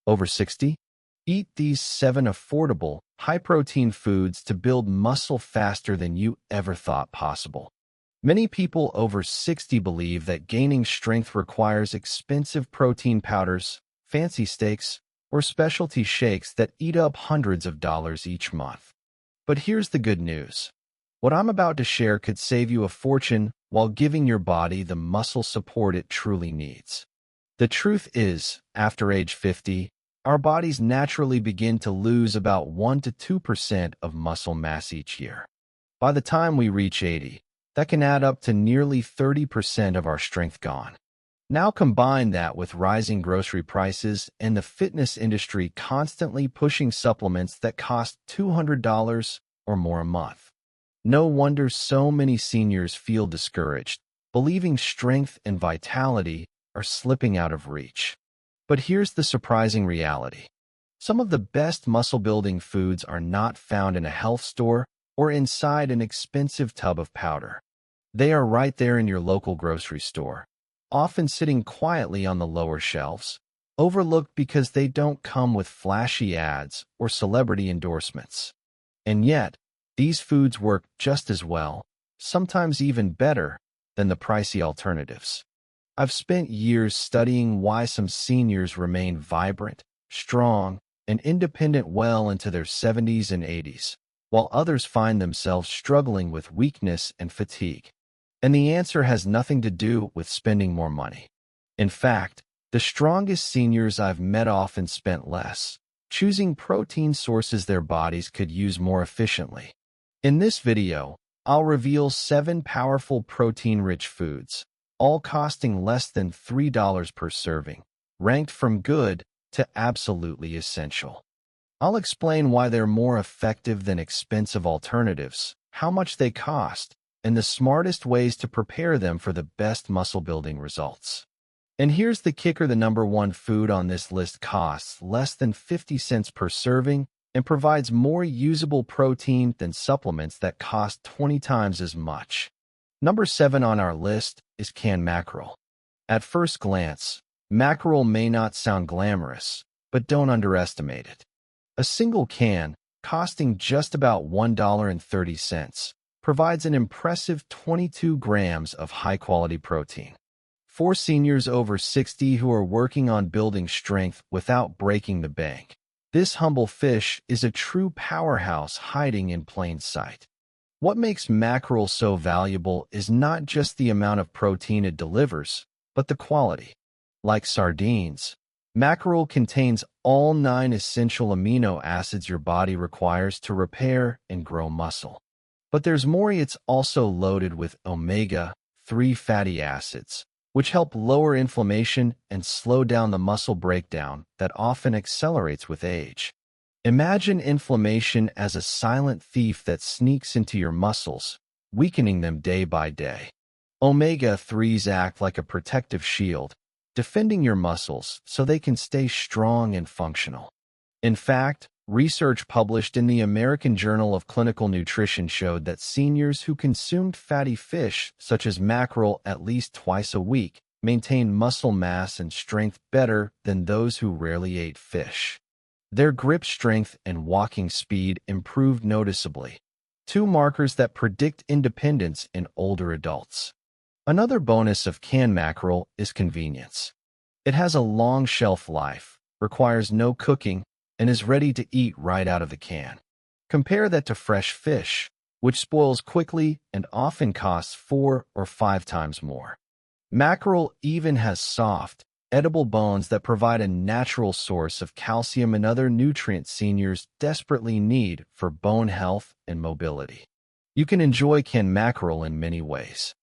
Over 60? Eat these 7 affordable, high-protein foods to build muscle faster than you ever thought possible. Many people over 60 believe that gaining strength requires expensive protein powders, fancy steaks, or specialty shakes that eat up hundreds of dollars each month. But here's the good news. What I'm about to share could save you a fortune while giving your body the muscle support it truly needs. The truth is, after age 50, our bodies naturally begin to lose about 1 to 2% of muscle mass each year. By the time we reach 80, that can add up to nearly 30% of our strength gone. Now combine that with rising grocery prices and the fitness industry constantly pushing supplements that cost $200 or more a month. No wonder so many seniors feel discouraged, believing strength and vitality are slipping out of reach. But here's the surprising reality. Some of the best muscle-building foods are not found in a health store or inside an expensive tub of powder. They are right there in your local grocery store, often sitting quietly on the lower shelves, overlooked because they don't come with flashy ads or celebrity endorsements. And yet, these foods work just as well, sometimes even better, than the pricey alternatives. I've spent years studying why some seniors remain vibrant, strong, and independent well into their 70s and 80s, while others find themselves struggling with weakness and fatigue. And the answer has nothing to do with spending more money. In fact, the strongest seniors I've met often spent less, choosing protein sources their bodies could use more efficiently. In this video, I'll reveal 7 powerful protein-rich foods, all costing less than $3 per serving, ranked from good to absolutely essential. I'll explain why they're more effective than expensive alternatives, how much they cost, and the smartest ways to prepare them for the best muscle-building results. And here's the kicker: the number 1 food on this list costs less than 50 cents per serving and provides more usable protein than supplements that cost 20 times as much. Number 7 on our list is canned mackerel. At first glance, mackerel may not sound glamorous, but don't underestimate it. A single can, costing just about $1.30, provides an impressive 22 grams of high-quality protein. For seniors over 60 who are working on building strength without breaking the bank, this humble fish is a true powerhouse hiding in plain sight. What makes mackerel so valuable is not just the amount of protein it delivers, but the quality. Like sardines, mackerel contains all 9 essential amino acids your body requires to repair and grow muscle. But there's more. It's also loaded with omega-3 fatty acids, which help lower inflammation and slow down the muscle breakdown that often accelerates with age. Imagine inflammation as a silent thief that sneaks into your muscles, weakening them day by day. Omega-3s act like a protective shield, defending your muscles so they can stay strong and functional. In fact, research published in the American Journal of Clinical Nutrition showed that seniors who consumed fatty fish, such as mackerel, at least twice a week, maintained muscle mass and strength better than those who rarely ate fish. Their grip strength and walking speed improved noticeably, 2 markers that predict independence in older adults. Another bonus of canned mackerel is convenience. It has a long shelf life, requires no cooking, and is ready to eat right out of the can. Compare that to fresh fish, which spoils quickly and often costs 4 or 5 times more. Mackerel even has soft, edible bones that provide a natural source of calcium and other nutrients seniors desperately need for bone health and mobility. You can enjoy canned mackerel in many ways.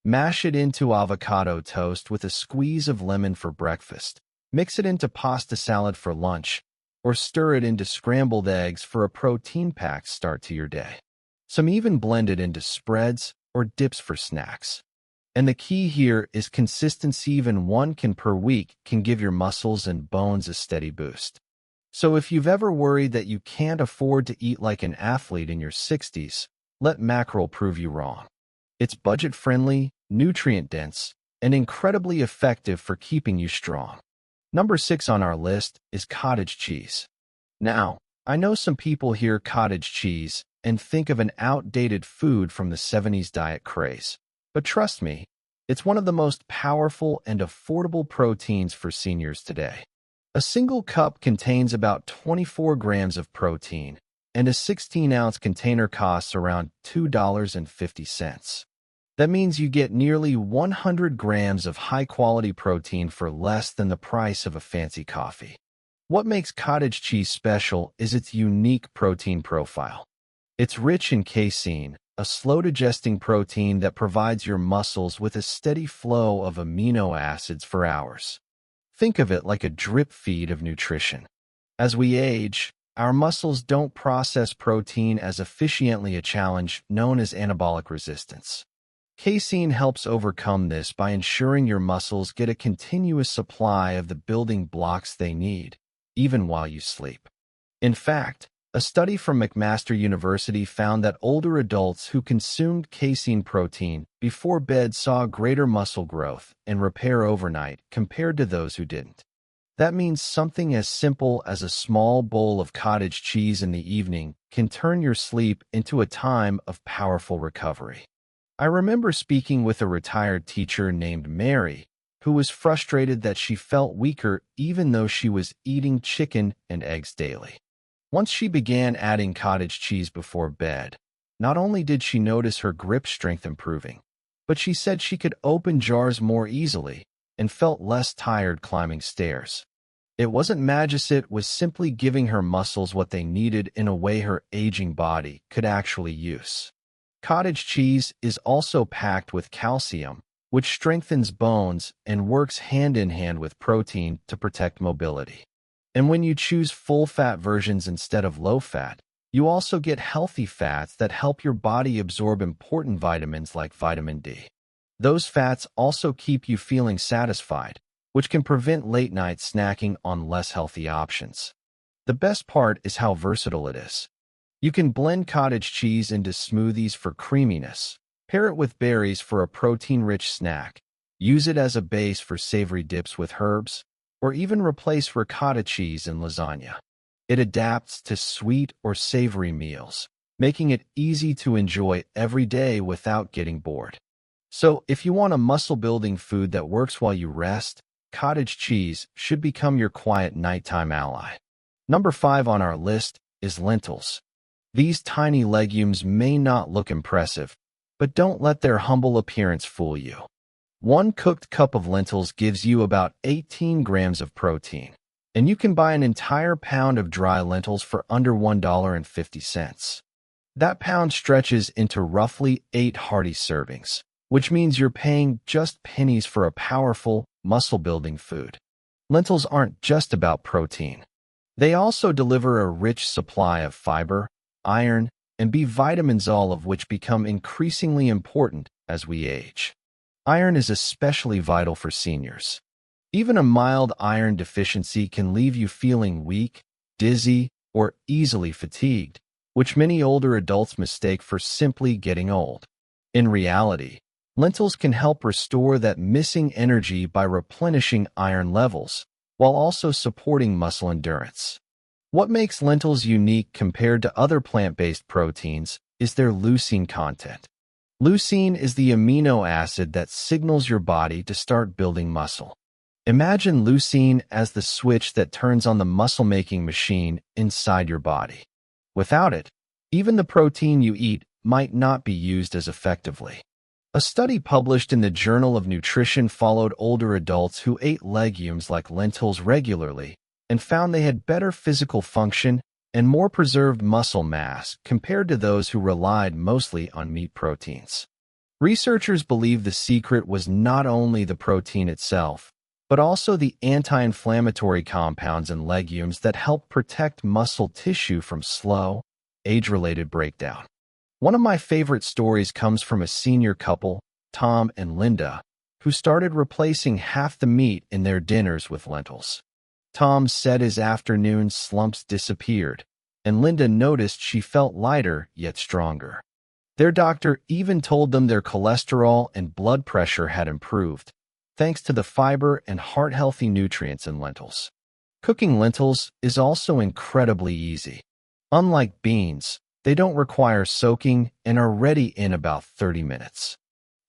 Mash it into avocado toast with a squeeze of lemon for breakfast. Mix it into pasta salad for lunch, or stir it into scrambled eggs for a protein-packed start to your day. Some even blend it into spreads or dips for snacks. And the key here is consistency. Even 1 can per week can give your muscles and bones a steady boost. So if you've ever worried that you can't afford to eat like an athlete in your 60s, let mackerel prove you wrong. It's budget-friendly, nutrient-dense, and incredibly effective for keeping you strong. Number 6 on our list is cottage cheese. Now, I know some people hear cottage cheese and think of an outdated food from the 70s diet craze. But trust me, it's one of the most powerful and affordable proteins for seniors today. A single cup contains about 24 grams of protein, and a 16-ounce container costs around $2.50. That means you get nearly 100 grams of high-quality protein for less than the price of a fancy coffee. What makes cottage cheese special is its unique protein profile. It's rich in casein, a slow-digesting protein that provides your muscles with a steady flow of amino acids for hours. Think of it like a drip feed of nutrition. As we age, our muscles don't process protein as efficiently, a challenge known as anabolic resistance. Casein helps overcome this by ensuring your muscles get a continuous supply of the building blocks they need, even while you sleep. In fact, a study from McMaster University found that older adults who consumed casein protein before bed saw greater muscle growth and repair overnight compared to those who didn't. That means something as simple as a small bowl of cottage cheese in the evening can turn your sleep into a time of powerful recovery. I remember speaking with a retired teacher named Mary, who was frustrated that she felt weaker even though she was eating chicken and eggs daily. Once she began adding cottage cheese before bed, not only did she notice her grip strength improving, but she said she could open jars more easily and felt less tired climbing stairs. It wasn't magic, it was simply giving her muscles what they needed in a way her aging body could actually use. Cottage cheese is also packed with calcium, which strengthens bones and works hand in hand with protein to protect mobility. And when you choose full-fat versions instead of low-fat, you also get healthy fats that help your body absorb important vitamins like vitamin D. Those fats also keep you feeling satisfied, which can prevent late-night snacking on less healthy options. The best part is how versatile it is. You can blend cottage cheese into smoothies for creaminess, pair it with berries for a protein-rich snack, use it as a base for savory dips with herbs, or even replace ricotta cheese in lasagna. It adapts to sweet or savory meals, making it easy to enjoy every day without getting bored. So, if you want a muscle-building food that works while you rest, cottage cheese should become your quiet nighttime ally. Number 5 on our list is lentils. These tiny legumes may not look impressive, but don't let their humble appearance fool you. One cooked cup of lentils gives you about 18 grams of protein, and you can buy an entire pound of dry lentils for under $1.50. That pound stretches into roughly 8 hearty servings, which means you're paying just pennies for a powerful, muscle-building food. Lentils aren't just about protein. They also deliver a rich supply of fiber, iron, and B vitamins, all of which become increasingly important as we age. Iron is especially vital for seniors. Even a mild iron deficiency can leave you feeling weak, dizzy, or easily fatigued, which many older adults mistake for simply getting old. In reality, lentils can help restore that missing energy by replenishing iron levels, while also supporting muscle endurance. What makes lentils unique compared to other plant-based proteins is their leucine content. Leucine is the amino acid that signals your body to start building muscle. Imagine leucine as the switch that turns on the muscle-making machine inside your body. Without it, even the protein you eat might not be used as effectively. A study published in the Journal of Nutrition followed older adults who ate legumes like lentils regularly and found they had better physical function and more preserved muscle mass compared to those who relied mostly on meat proteins. Researchers believe the secret was not only the protein itself, but also the anti-inflammatory compounds in legumes that help protect muscle tissue from slow, age-related breakdown. One of my favorite stories comes from a senior couple, Tom and Linda, who started replacing half the meat in their dinners with lentils. Tom said his afternoon slumps disappeared, and Linda noticed she felt lighter yet stronger. Their doctor even told them their cholesterol and blood pressure had improved, thanks to the fiber and heart-healthy nutrients in lentils. Cooking lentils is also incredibly easy. Unlike beans, they don't require soaking and are ready in about 30 minutes.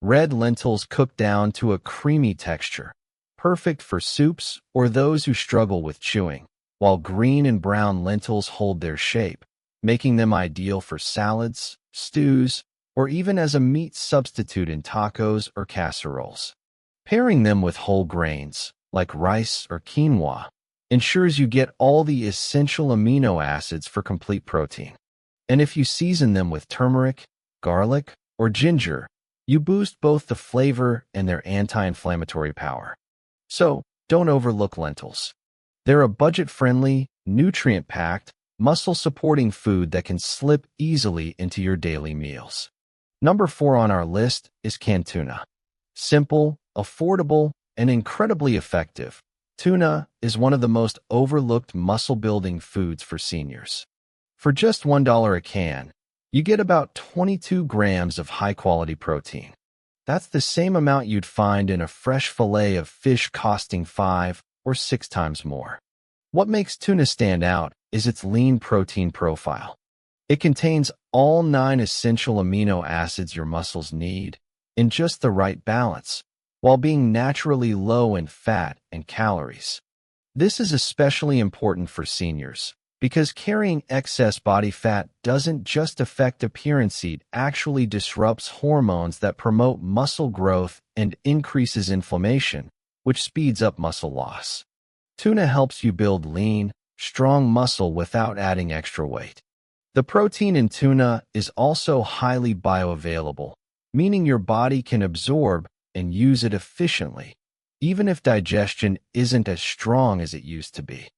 Red lentils cook down to a creamy texture, perfect for soups or those who struggle with chewing, while green and brown lentils hold their shape, making them ideal for salads, stews, or even as a meat substitute in tacos or casseroles. Pairing them with whole grains, like rice or quinoa, ensures you get all the essential amino acids for complete protein. And if you season them with turmeric, garlic, or ginger, you boost both the flavor and their anti-inflammatory power. So, don't overlook lentils. They're a budget-friendly, nutrient-packed, muscle-supporting food that can slip easily into your daily meals. Number 4 on our list is canned tuna. Simple, affordable, and incredibly effective, tuna is one of the most overlooked muscle-building foods for seniors. For just $1 a can, you get about 22 grams of high-quality protein. That's the same amount you'd find in a fresh fillet of fish costing 5 or 6 times more. What makes tuna stand out is its lean protein profile. It contains all 9 essential amino acids your muscles need in just the right balance, while being naturally low in fat and calories. This is especially important for seniors, because carrying excess body fat doesn't just affect appearance, it actually disrupts hormones that promote muscle growth and increases inflammation, which speeds up muscle loss. Tuna helps you build lean, strong muscle without adding extra weight. The protein in tuna is also highly bioavailable, meaning your body can absorb and use it efficiently, even if digestion isn't as strong as it used to be.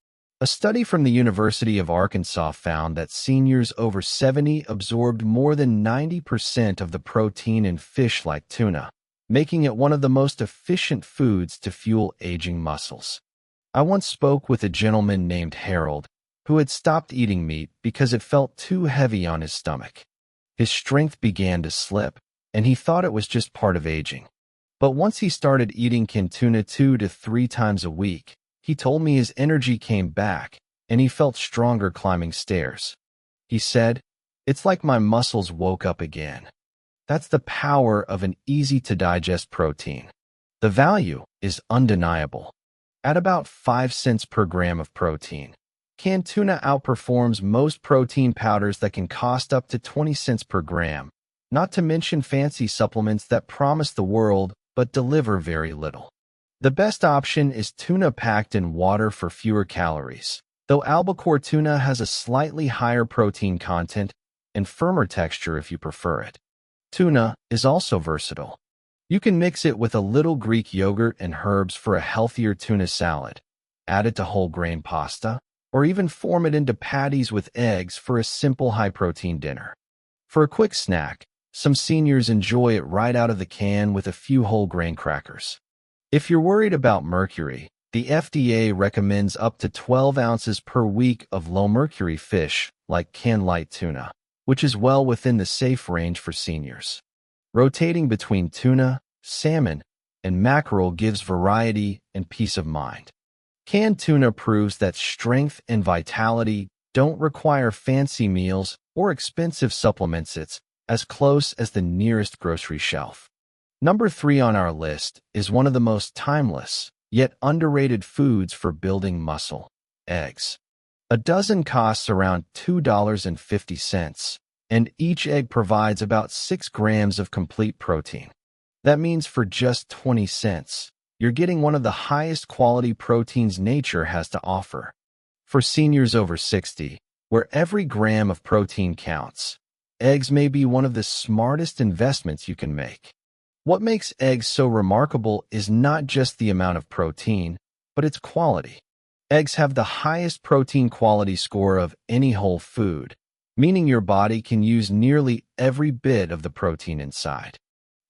A study from the University of Arkansas found that seniors over 70 absorbed more than 90% of the protein in fish like tuna, making it one of the most efficient foods to fuel aging muscles. I once spoke with a gentleman named Harold, who had stopped eating meat because it felt too heavy on his stomach. His strength began to slip, and he thought it was just part of aging. But once he started eating canned tuna 2 to 3 times a week, he told me his energy came back, and he felt stronger climbing stairs. He said, "It's like my muscles woke up again." That's the power of an easy-to-digest protein. The value is undeniable. At about 5 cents per gram of protein, canned tuna outperforms most protein powders that can cost up to 20 cents per gram, not to mention fancy supplements that promise the world but deliver very little. The best option is tuna packed in water for fewer calories, though albacore tuna has a slightly higher protein content and firmer texture if you prefer it. Tuna is also versatile. You can mix it with a little Greek yogurt and herbs for a healthier tuna salad, add it to whole grain pasta, or even form it into patties with eggs for a simple high-protein dinner. For a quick snack, some seniors enjoy it right out of the can with a few whole grain crackers. If you're worried about mercury, the FDA recommends up to 12 ounces per week of low-mercury fish, like canned light tuna, which is well within the safe range for seniors. Rotating between tuna, salmon, and mackerel gives variety and peace of mind. Canned tuna proves that strength and vitality don't require fancy meals or expensive supplements. It's as close as the nearest grocery shelf. Number 3 on our list is one of the most timeless, yet underrated foods for building muscle: eggs. A dozen costs around $2.50, and each egg provides about 6 grams of complete protein. That means for just 20 cents, you're getting one of the highest quality proteins nature has to offer. For seniors over 60, where every gram of protein counts, eggs may be one of the smartest investments you can make. What makes eggs so remarkable is not just the amount of protein, but its quality. Eggs have the highest protein quality score of any whole food, meaning your body can use nearly every bit of the protein inside.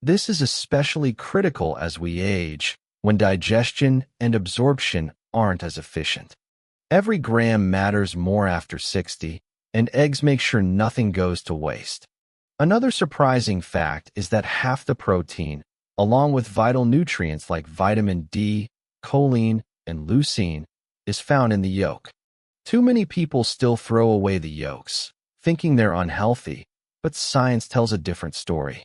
This is especially critical as we age, when digestion and absorption aren't as efficient. Every gram matters more after 60, and eggs make sure nothing goes to waste. Another surprising fact is that half the protein, along with vital nutrients like vitamin D, choline, and leucine, is found in the yolk. Too many people still throw away the yolks, thinking they're unhealthy, but science tells a different story.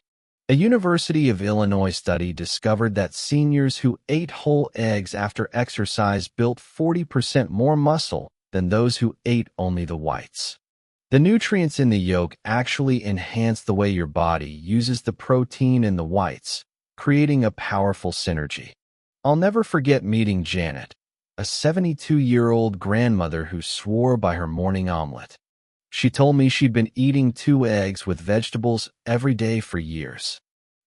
A University of Illinois study discovered that seniors who ate whole eggs after exercise built 40% more muscle than those who ate only the whites. The nutrients in the yolk actually enhance the way your body uses the protein in the whites, creating a powerful synergy. I'll never forget meeting Janet, a 72-year-old grandmother who swore by her morning omelet. She told me she'd been eating 2 eggs with vegetables every day for years.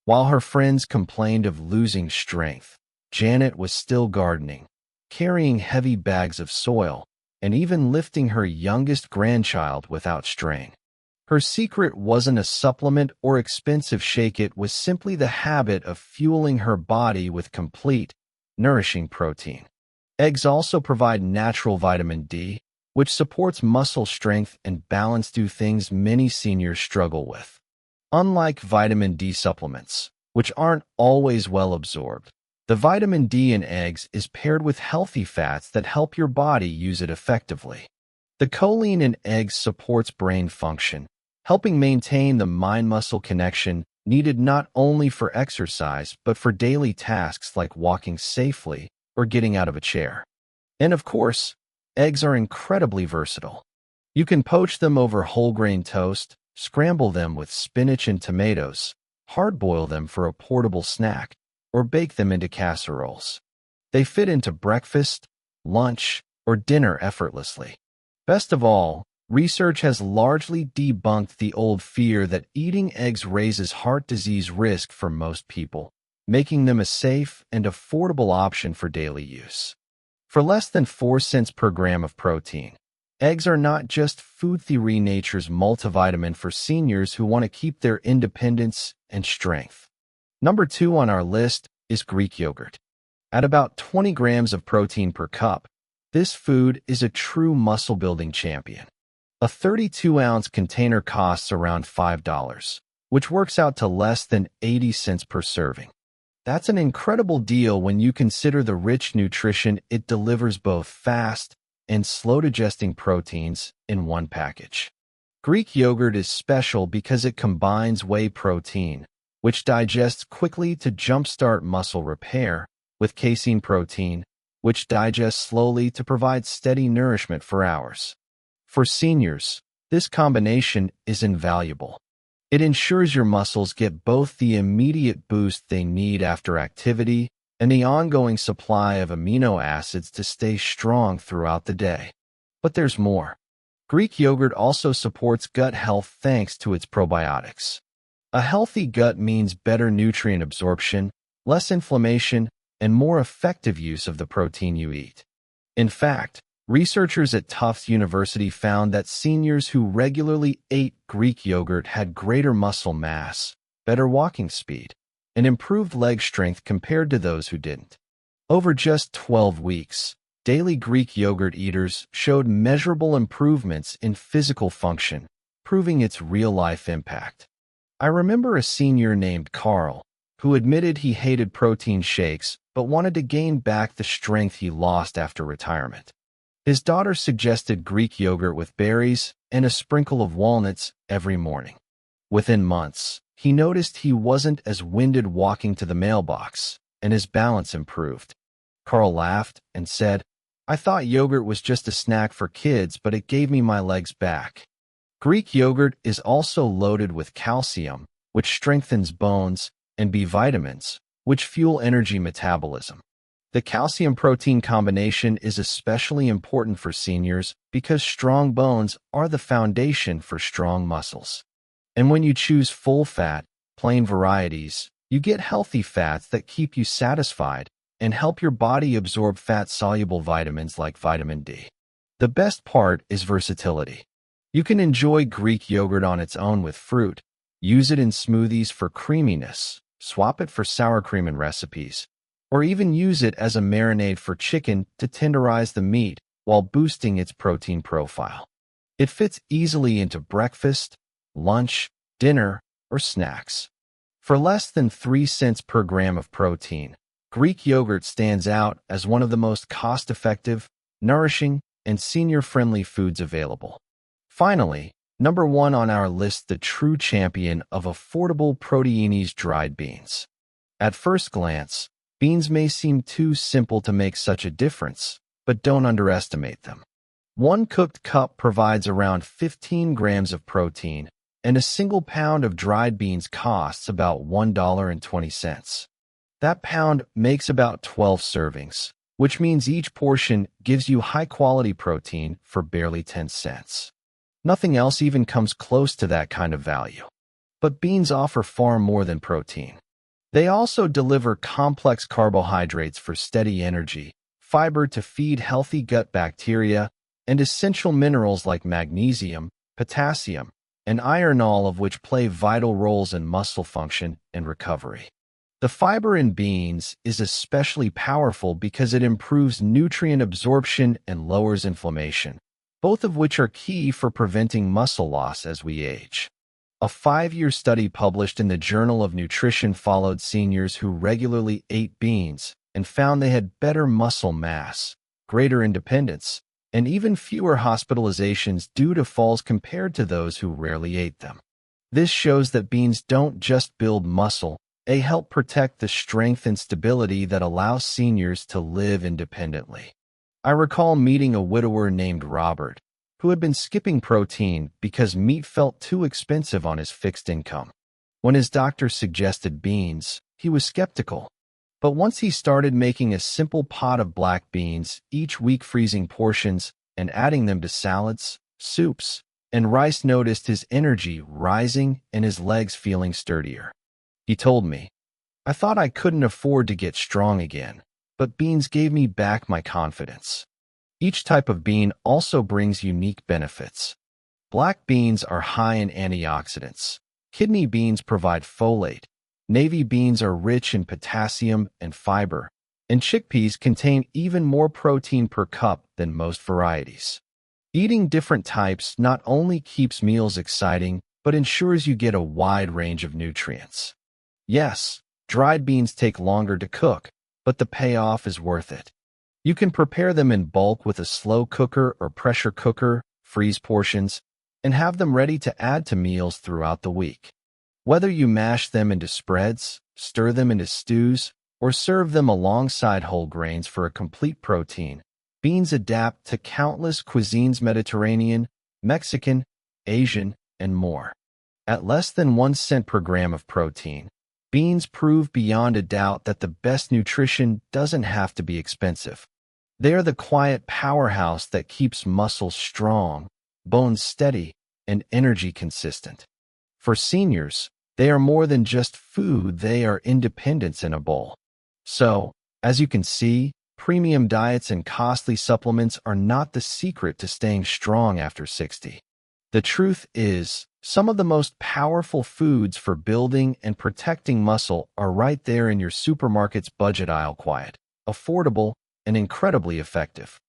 While her friends complained of losing strength, Janet was still gardening, carrying heavy bags of soil, and even lifting her youngest grandchild without strain. Her secret wasn't a supplement or expensive shake, it was simply the habit of fueling her body with complete, nourishing protein. Eggs also provide natural vitamin D, which supports muscle strength and balance, two things many seniors struggle with. Unlike vitamin D supplements, which aren't always well absorbed, the vitamin D in eggs is paired with healthy fats that help your body use it effectively. The choline in eggs supports brain function, helping maintain the mind-muscle connection needed not only for exercise but for daily tasks like walking safely or getting out of a chair. And of course, eggs are incredibly versatile. You can poach them over whole grain toast, scramble them with spinach and tomatoes, hard-boil them for a portable snack, or bake them into casseroles. They fit into breakfast, lunch, or dinner effortlessly. Best of all, research has largely debunked the old fear that eating eggs raises heart disease risk for most people, making them a safe and affordable option for daily use. For less than 4 cents per gram of protein, eggs are not just food theory, nature's multivitamin for seniors who want to keep their independence and strength. Number 2 on our list is Greek yogurt. At about 20 grams of protein per cup, this food is a true muscle-building champion. A 32-ounce container costs around $5, which works out to less than 80 cents per serving. That's an incredible deal when you consider the rich nutrition it delivers, both fast and slow-digesting proteins in one package. Greek yogurt is special because it combines whey protein, which digests quickly to jumpstart muscle repair, with casein protein, which digests slowly to provide steady nourishment for hours. For seniors, this combination is invaluable. It ensures your muscles get both the immediate boost they need after activity and the ongoing supply of amino acids to stay strong throughout the day. But there's more. Greek yogurt also supports gut health thanks to its probiotics. A healthy gut means better nutrient absorption, less inflammation, and more effective use of the protein you eat. In fact, researchers at Tufts University found that seniors who regularly ate Greek yogurt had greater muscle mass, better walking speed, and improved leg strength compared to those who didn't. Over just 12 weeks, daily Greek yogurt eaters showed measurable improvements in physical function, proving its real-life impact. I remember a senior named Carl, who admitted he hated protein shakes but wanted to gain back the strength he lost after retirement. His daughter suggested Greek yogurt with berries and a sprinkle of walnuts every morning. Within months, he noticed he wasn't as winded walking to the mailbox, and his balance improved. Carl laughed and said, "I thought yogurt was just a snack for kids, but it gave me my legs back." Greek yogurt is also loaded with calcium, which strengthens bones, and B vitamins, which fuel energy metabolism. The calcium-protein combination is especially important for seniors because strong bones are the foundation for strong muscles. And when you choose full-fat, plain varieties, you get healthy fats that keep you satisfied and help your body absorb fat-soluble vitamins like vitamin D. The best part is versatility. You can enjoy Greek yogurt on its own with fruit, use it in smoothies for creaminess, swap it for sour cream in recipes, or even use it as a marinade for chicken to tenderize the meat while boosting its protein profile. It fits easily into breakfast, lunch, dinner, or snacks. For less than 3 cents per gram of protein, Greek yogurt stands out as one of the most cost-effective, nourishing, and senior-friendly foods available. Finally, number 1 on our list, the true champion of affordable proteinous dried beans. At first glance, beans may seem too simple to make such a difference, but don't underestimate them. One cooked cup provides around 15 grams of protein, and a single pound of dried beans costs about $1.20. That pound makes about 12 servings, which means each portion gives you high-quality protein for barely 10 cents. Nothing else even comes close to that kind of value. But beans offer far more than protein. They also deliver complex carbohydrates for steady energy, fiber to feed healthy gut bacteria, and essential minerals like magnesium, potassium, and iron, all of which play vital roles in muscle function and recovery. The fiber in beans is especially powerful because it improves nutrient absorption and lowers inflammation, both of which are key for preventing muscle loss as we age. A 5-year study published in the Journal of Nutrition followed seniors who regularly ate beans and found they had better muscle mass, greater independence, and even fewer hospitalizations due to falls compared to those who rarely ate them. This shows that beans don't just build muscle, they help protect the strength and stability that allows seniors to live independently. I recall meeting a widower named Robert, who had been skipping protein because meat felt too expensive on his fixed income. When his doctor suggested beans, he was skeptical. But once he started making a simple pot of black beans each week, freezing portions, and adding them to salads, soups, and rice, noticed his energy rising and his legs feeling sturdier. He told me, "I thought I couldn't afford to get strong again, but beans gave me back my confidence." Each type of bean also brings unique benefits. Black beans are high in antioxidants. Kidney beans provide folate. Navy beans are rich in potassium and fiber, and chickpeas contain even more protein per cup than most varieties. Eating different types not only keeps meals exciting, but ensures you get a wide range of nutrients. Yes, dried beans take longer to cook, but the payoff is worth it. You can prepare them in bulk with a slow cooker or pressure cooker, freeze portions, and have them ready to add to meals throughout the week. Whether you mash them into spreads, stir them into stews, or serve them alongside whole grains for a complete protein, beans adapt to countless cuisines: Mediterranean, Mexican, Asian, and more. At less than 1 cent per gram of protein, beans prove beyond a doubt that the best nutrition doesn't have to be expensive. They are the quiet powerhouse that keeps muscles strong, bones steady, and energy consistent. For seniors, they are more than just food, they are independence in a bowl. So, as you can see, premium diets and costly supplements are not the secret to staying strong after 60. The truth is, some of the most powerful foods for building and protecting muscle are right there in your supermarket's budget aisle: quiet, affordable, and incredibly effective.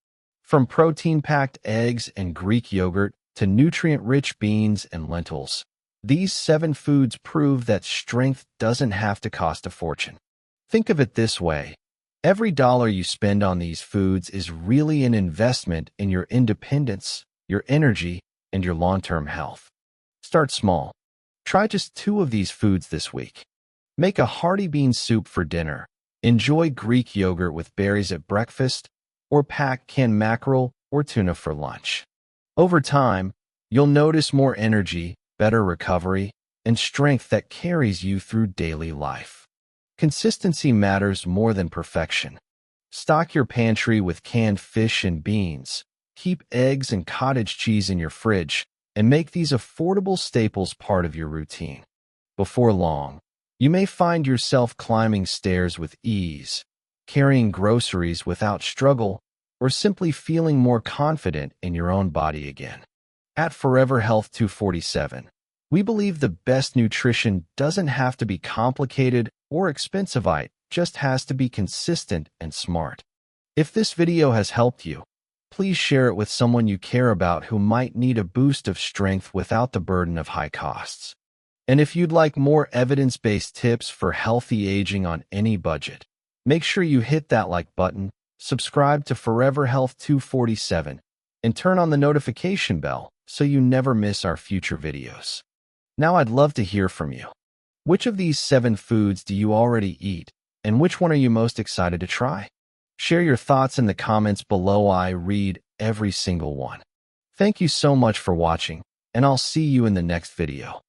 From protein-packed eggs and Greek yogurt to nutrient-rich beans and lentils, these 7 foods prove that strength doesn't have to cost a fortune. Think of it this way: every dollar you spend on these foods is really an investment in your independence, your energy, and your long-term health. Start small. Try just 2 of these foods this week. Make a hearty bean soup for dinner. Enjoy Greek yogurt with berries at breakfast, or pack canned mackerel or tuna for lunch. Over time, you'll notice more energy, better recovery, and strength that carries you through daily life. Consistency matters more than perfection. Stock your pantry with canned fish and beans. Keep eggs and cottage cheese in your fridge, and make these affordable staples part of your routine. Before long, you may find yourself climbing stairs with ease, carrying groceries without struggle, or simply feeling more confident in your own body again. At Forever Health 247, we believe the best nutrition doesn't have to be complicated or expensive, it just has to be consistent and smart. If this video has helped you, please share it with someone you care about who might need a boost of strength without the burden of high costs. And if you'd like more evidence-based tips for healthy aging on any budget, make sure you hit that like button, subscribe to Forever Health 247, and turn on the notification bell so you never miss our future videos. Now I'd love to hear from you. Which of these 7 foods do you already eat, and which one are you most excited to try? Share your thoughts in the comments below. I read every single one. Thank you so much for watching, and I'll see you in the next video.